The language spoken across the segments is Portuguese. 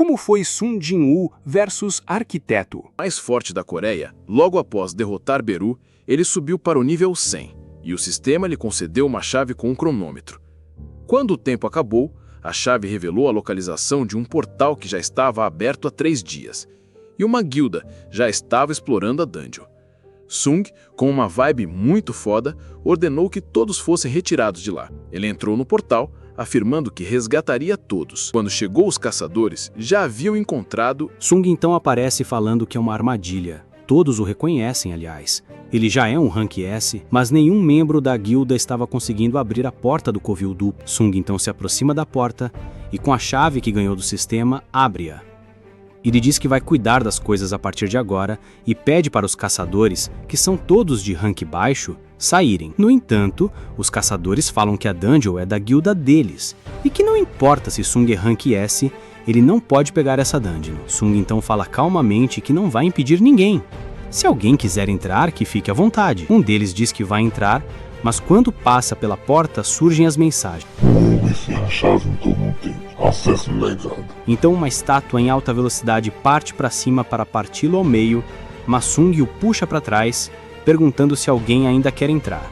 Como foi Sun Jin-woo versus Arquiteto? Mais forte da Coreia, logo após derrotar Beru, ele subiu para o nível 100, e o sistema lhe concedeu uma chave com um cronômetro. Quando o tempo acabou, a chave revelou a localização de um portal que já estava aberto há 3 dias, e uma guilda já estava explorando a dungeon. Sung, com uma vibe muito foda, ordenou que todos fossem retirados de lá. Ele entrou no portal, afirmando que resgataria todos. Quando chegou os caçadores, já haviam encontrado... Sung então aparece falando que é uma armadilha. Todos o reconhecem, aliás. Ele já é um Rank S, mas nenhum membro da guilda estava conseguindo abrir a porta do covil duplo. Sung então se aproxima da porta e, com a chave que ganhou do sistema, abre-a. Ele diz que vai cuidar das coisas a partir de agora e pede para os caçadores, que são todos de rank baixo, saírem. No entanto, os caçadores falam que a dungeon é da guilda deles e que não importa se Sung é rank S, ele não pode pegar essa dungeon. Sung então fala calmamente que não vai impedir ninguém. Se alguém quiser entrar, que fique à vontade. Um deles diz que vai entrar, mas quando passa pela porta surgem as mensagens. A chave em todo o tempo. Acesso negado. Então uma estátua em alta velocidade parte para cima para parti-lo ao meio, mas Sung o puxa para trás, perguntando se alguém ainda quer entrar.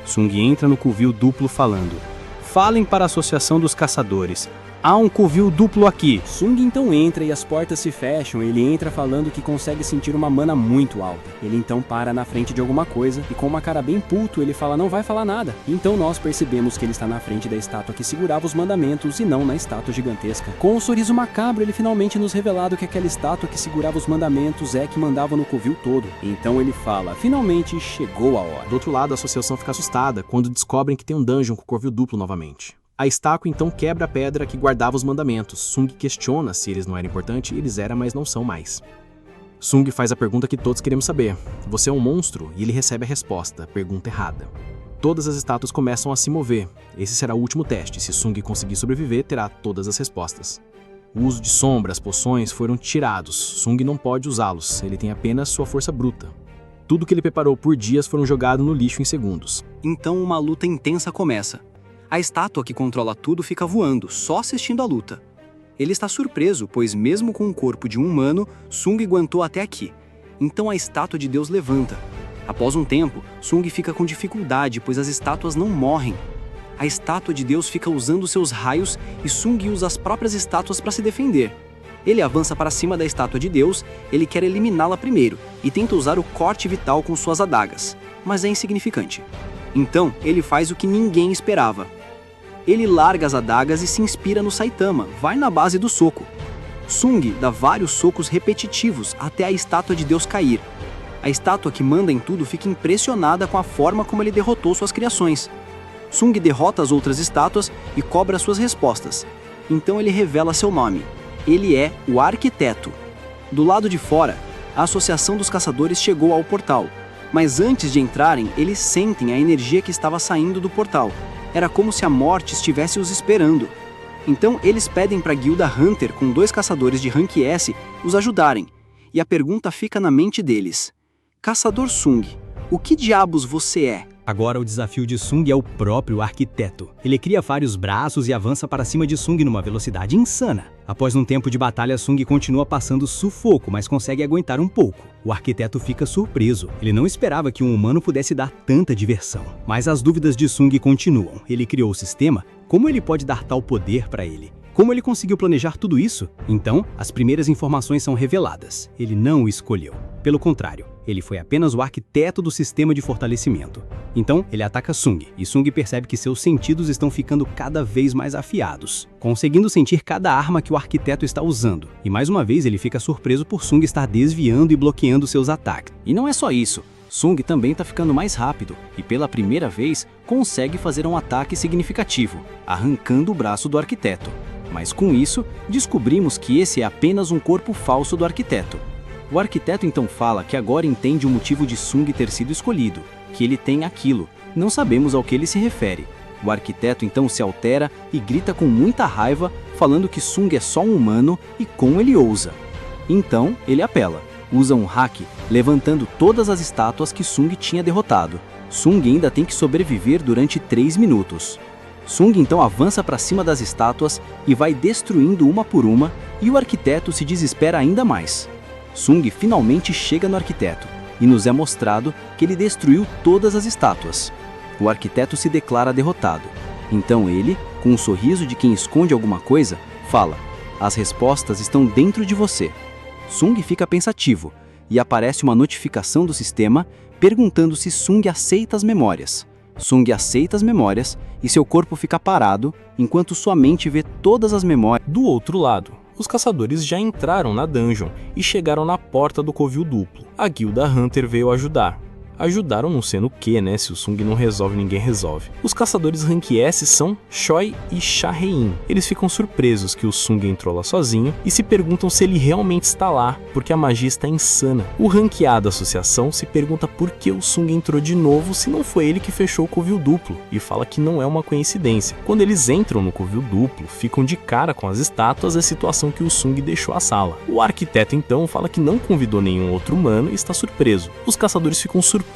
Sung entra no covil duplo falando: "Falem para a Associação dos Caçadores. Há um covil duplo aqui." Sung então entra e as portas se fecham. Ele entra falando que consegue sentir uma mana muito alta. Ele então para na frente de alguma coisa e com uma cara bem puto ele fala: "Não vai falar nada." Então nós percebemos que ele está na frente da estátua que segurava os mandamentos e não na estátua gigantesca. Com um sorriso macabro ele finalmente nos revelado que aquela estátua que segurava os mandamentos é que mandava no covil todo. Então ele fala: "Finalmente chegou a hora." Do outro lado, a associação fica assustada quando descobrem que tem um dungeon com o covil duplo novamente. A estátua então quebra a pedra que guardava os mandamentos. Sung questiona se eles não eram importantes, e eles eram, mas não são mais. Sung faz a pergunta que todos queremos saber: "Você é um monstro?" E ele recebe a resposta: pergunta errada. Todas as estátuas começam a se mover. Esse será o último teste. Se Sung conseguir sobreviver, terá todas as respostas. O uso de sombras, poções foram tirados. Sung não pode usá-los, ele tem apenas sua força bruta. Tudo que ele preparou por dias foram jogados no lixo em segundos. Então uma luta intensa começa. A estátua que controla tudo fica voando, só assistindo a luta. Ele está surpreso, pois mesmo com o corpo de um humano, Sung aguentou até aqui. Então a estátua de Deus levanta. Após um tempo, Sung fica com dificuldade, pois as estátuas não morrem. A estátua de Deus fica usando seus raios e Sung usa as próprias estátuas para se defender. Ele avança para cima da estátua de Deus, ele quer eliminá-la primeiro e tenta usar o corte vital com suas adagas, mas é insignificante. Então ele faz o que ninguém esperava. Ele larga as adagas e se inspira no Saitama, vai na base do soco. Sung dá vários socos repetitivos até a estátua de Deus cair. A estátua que manda em tudo fica impressionada com a forma como ele derrotou suas criações. Sung derrota as outras estátuas e cobra suas respostas. Então ele revela seu nome. Ele é o Arquiteto. Do lado de fora, a Associação dos Caçadores chegou ao portal. Mas antes de entrarem, eles sentem a energia que estava saindo do portal. Era como se a morte estivesse os esperando. Então eles pedem para a guilda Hunter com 2 caçadores de rank S os ajudarem. E a pergunta fica na mente deles: "Caçador Sung, o que diabos você é?" Agora o desafio de Sung é o próprio Arquiteto. Ele cria vários braços e avança para cima de Sung numa velocidade insana. Após um tempo de batalha, Sung continua passando sufoco, mas consegue aguentar um pouco. O Arquiteto fica surpreso. Ele não esperava que um humano pudesse dar tanta diversão. Mas as dúvidas de Sung continuam. Ele criou o sistema? Como ele pode dar tal poder para ele? Como ele conseguiu planejar tudo isso? Então, as primeiras informações são reveladas. Ele não o escolheu. Pelo contrário, ele foi apenas o arquiteto do sistema de fortalecimento. Então, ele ataca Sung, e Sung percebe que seus sentidos estão ficando cada vez mais afiados, conseguindo sentir cada arma que o arquiteto está usando. E mais uma vez ele fica surpreso por Sung estar desviando e bloqueando seus ataques. E não é só isso. Sung também está ficando mais rápido e pela primeira vez consegue fazer um ataque significativo, arrancando o braço do arquiteto. Mas com isso, descobrimos que esse é apenas um corpo falso do arquiteto. O arquiteto então fala que agora entende o motivo de Sung ter sido escolhido, que ele tem aquilo, não sabemos ao que ele se refere. O arquiteto então se altera e grita com muita raiva, falando que Sung é só um humano e como ele ousa. Então ele apela, usa um hack, levantando todas as estátuas que Sung tinha derrotado. Sung ainda tem que sobreviver durante 3 minutos. Sung então avança para cima das estátuas e vai destruindo uma por uma, e o arquiteto se desespera ainda mais. Sung finalmente chega no arquiteto e nos é mostrado que ele destruiu todas as estátuas. O arquiteto se declara derrotado. Então ele, com um sorriso de quem esconde alguma coisa, fala: "As respostas estão dentro de você." Sung fica pensativo e aparece uma notificação do sistema perguntando se Sung aceita as memórias. Sung aceita as memórias e seu corpo fica parado enquanto sua mente vê todas as memórias. Do outro lado, os caçadores já entraram na dungeon e chegaram na porta do covil duplo. A guilda Hunter veio ajudar. Ajudaram não sendo o quê, né? Se o Sung não resolve, ninguém resolve. Os caçadores Rank S são Choi e Cha-Rein. Eles ficam surpresos que o Sung entrou lá sozinho e se perguntam se ele realmente está lá, porque a magia está insana. O Rank A da associação se pergunta por que o Sung entrou de novo se não foi ele que fechou o covil duplo, e fala que não é uma coincidência. Quando eles entram no covil duplo, ficam de cara com as estátuas, a situação que o Sung deixou a sala. O arquiteto então fala que não convidou nenhum outro humano e está surpreso. Os caçadores ficam surpresos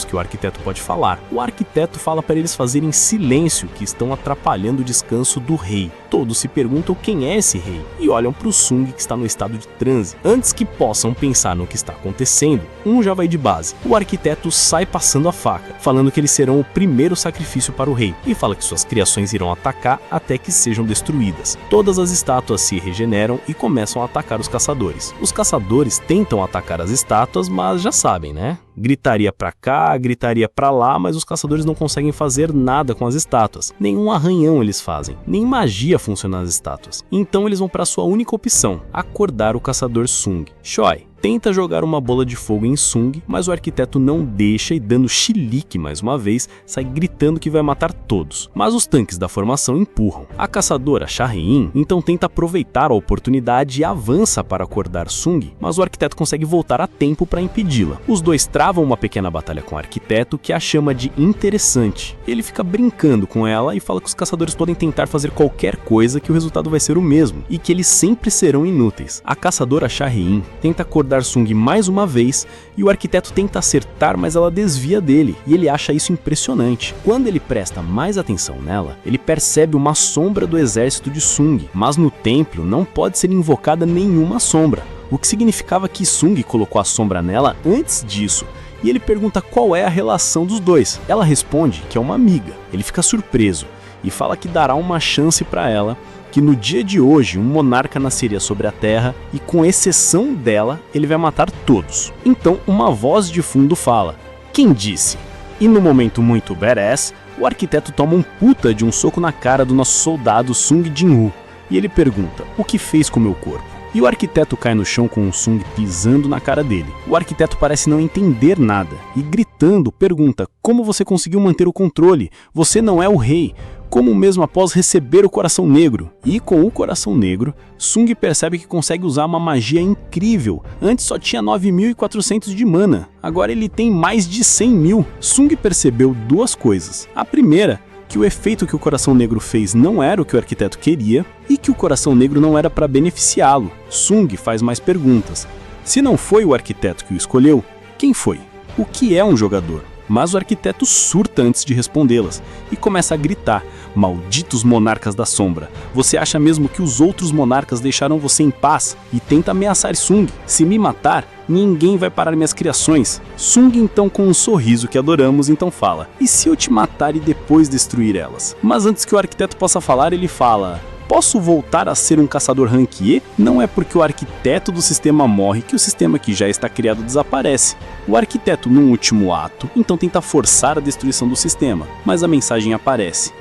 que o arquiteto pode falar. O arquiteto fala para eles fazerem silêncio, que estão atrapalhando o descanso do rei. Todos se perguntam quem é esse rei e olham para o Sung, que está no estado de transe. Antes que possam pensar no que está acontecendo, um já vai de base. O arquiteto sai passando a faca, falando que eles serão o primeiro sacrifício para o rei, e fala que suas criações irão atacar até que sejam destruídas. Todas as estátuas se regeneram e começam a atacar os caçadores. Os caçadores tentam atacar as estátuas, mas já sabem, né? Gritaria pra cá, gritaria pra lá, mas os caçadores não conseguem fazer nada com as estátuas. Nenhum arranhão eles fazem, nem magia funciona nas estátuas. Então eles vão para sua única opção: acordar o caçador Sung. Choi tenta jogar uma bola de fogo em Sung, mas o arquiteto não deixa e, dando chilique mais uma vez, sai gritando que vai matar todos. Mas os tanques da formação empurram. A caçadora Cha-Rein então tenta aproveitar a oportunidade e avança para acordar Sung, mas o arquiteto consegue voltar a tempo para impedi-la. Os dois travam uma pequena batalha com o arquiteto, que a chama de interessante. Ele fica brincando com ela e fala que os caçadores podem tentar fazer qualquer coisa, que o resultado vai ser o mesmo, e que eles sempre serão inúteis. A caçadora Cha-Rein tenta acordar Sung mais uma vez e o arquiteto tenta acertar, mas ela desvia dele, e ele acha isso impressionante. Quando ele presta mais atenção nela, ele percebe uma sombra do exército de Sung, mas no templo não pode ser invocada nenhuma sombra, o que significava que Sung colocou a sombra nela antes disso. E ele pergunta qual é a relação dos dois. Ela responde que é uma amiga. Ele fica surpreso e fala que dará uma chance para ela, que no dia de hoje um monarca nasceria sobre a terra e, com exceção dela, ele vai matar todos. Então uma voz de fundo fala: "Quem disse?" E no momento muito badass, o arquiteto toma um puta de um soco na cara do nosso soldado Sung Jin-woo, e ele pergunta: "O que fez com meu corpo?" E o arquiteto cai no chão com o Sung pisando na cara dele. O arquiteto parece não entender nada e, gritando, pergunta: "Como você conseguiu manter o controle? Você não é o rei." Como mesmo após receber o Coração Negro. E com o Coração Negro, Sung percebe que consegue usar uma magia incrível. Antes só tinha 9.400 de mana, agora ele tem mais de 100.000. Sung percebeu duas coisas. A primeira, que o efeito que o Coração Negro fez não era o que o arquiteto queria, e que o Coração Negro não era para beneficiá-lo. Sung faz mais perguntas. Se não foi o arquiteto que o escolheu, quem foi? O que é um jogador? Mas o arquiteto surta antes de respondê-las e começa a gritar: "Malditos monarcas da sombra, você acha mesmo que os outros monarcas deixaram você em paz?" E tenta ameaçar Sung: "Se me matar, ninguém vai parar minhas criações." Sung então, com um sorriso que adoramos, então fala: "E se eu te matar e depois destruir elas?" Mas antes que o arquiteto possa falar, ele fala: "Posso voltar a ser um caçador Rank E? Não é porque o arquiteto do sistema morre que o sistema que já está criado desaparece." O arquiteto, num último ato, então tenta forçar a destruição do sistema, mas a mensagem aparece: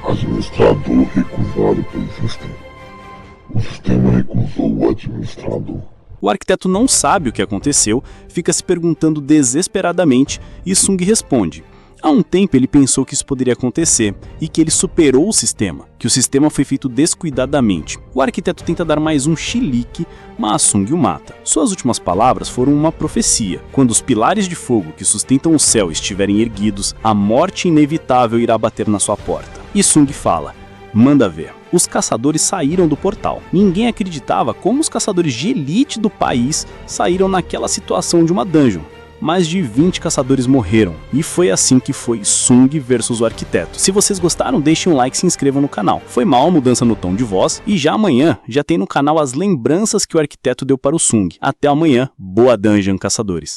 Administrador recusado pelo sistema. O sistema recusou o administrador. O arquiteto não sabe o que aconteceu, fica se perguntando desesperadamente, e Sung responde: há um tempo ele pensou que isso poderia acontecer e que ele superou o sistema, que o sistema foi feito descuidadamente. O arquiteto tenta dar mais um chilique, mas Sung o mata. Suas últimas palavras foram uma profecia: quando os pilares de fogo que sustentam o céu estiverem erguidos, a morte inevitável irá bater na sua porta. E Sung fala: manda ver. Os caçadores saíram do portal. Ninguém acreditava como os caçadores de elite do país saíram naquela situação de uma dungeon. mais de 20 caçadores morreram. E foi assim que foi Sung versus o arquiteto. Se vocês gostaram, deixem um like e se inscrevam no canal. Foi mal a mudança no tom de voz, e já amanhã já tem no canal as lembranças que o arquiteto deu para o Sung. Até amanhã, boa dungeon, caçadores!